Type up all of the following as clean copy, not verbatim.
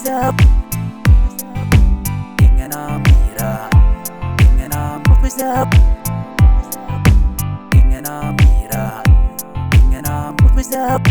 up. Ingana mira, ingana move up. Ingana mira, ingana move up.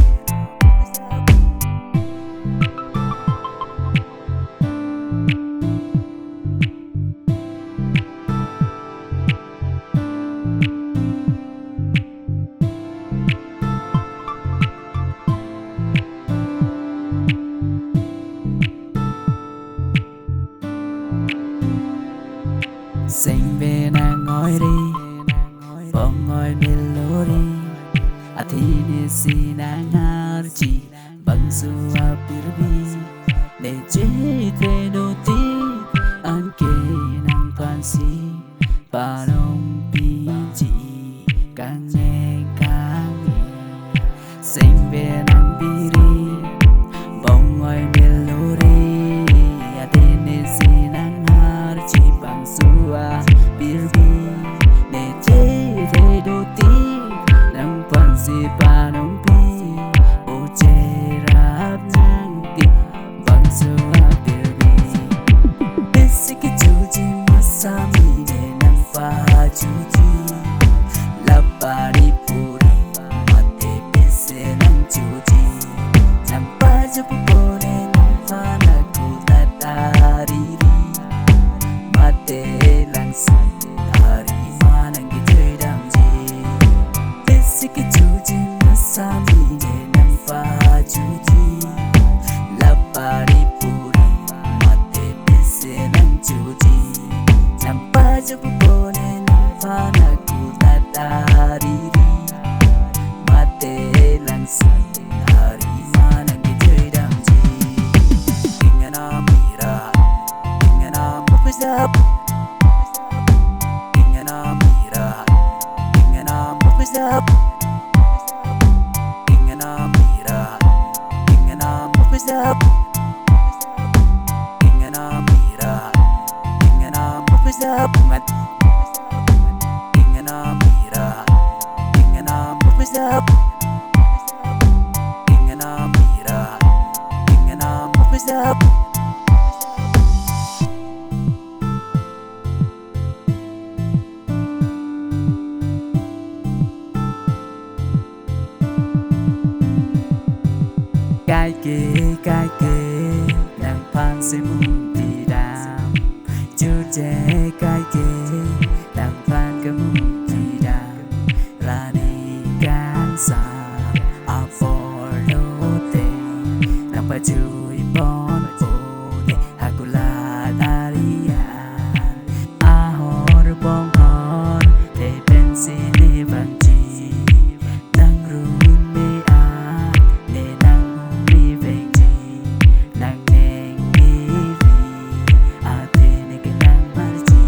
Xanh về nàng ngồi đi, bóng ngồi melody. Athene si nàng hát chỉ bằng dù apirbi. Để chế thế đô tí, anh kê nàng toàn si. Và đông bí chỉ, càng nghe càng nghe. Xanh về nàng bí đi, bóng ngồi melody. Athene si nàng hát chỉ bằng dù apirbi. Để chế thế đô tí, nàng toàn si và đông bí. Ô chê rap nàng tí, bằng dù apirbi. Besi ki chuji masami de nàng pha chuji. Lapari puri mate bese nàng chuji. Nàng pha chupu pone nàng pha naku tatariri. Mate lang santari manang gitoy damji. Besi ki chuji masami de nàng pha chuji. Lapari puri mate bese nàng chuji. Nàng pha chupu pone nàng pha naku tatariri. Mate lang santari manang gitoy damji. Ingana mira, ingana move up. Ingana mira, ingana move up. Ingana mira, ingana move up. Ingana mira, ingana move up. Ingana mira, ingana move up. Ingana mira, ingana move up. Cái kê nàng phan sẽ mung tì đàm. Chưa chế cái kê nàng phan cái mung tì đàm. Là đi can xa a for đô tê. Nàng bà chui bon bồ tê hạ cô là Darian. A hor bong hor tê bên xì nê văn chi. Nàng rùn mê á nê nàng hùng mi về chi. Nàng neng mi vi a tê nê cái nàng mar chi.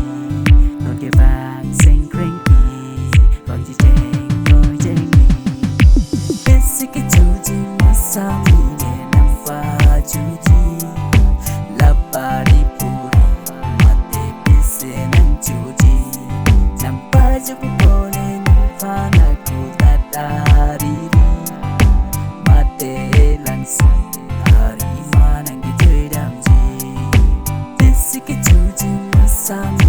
Nôn cái vàng xanh kreng pi vàng chi chênh ngồi chênh mi. Besi cái chuji masami nê nàng pha chuji. Lapari puri mate bese nàng chuji. Nàng pha chupu pone nàng pha naku tatariri. Mate lang santari manang gitoy damji. Besi ki chuji masami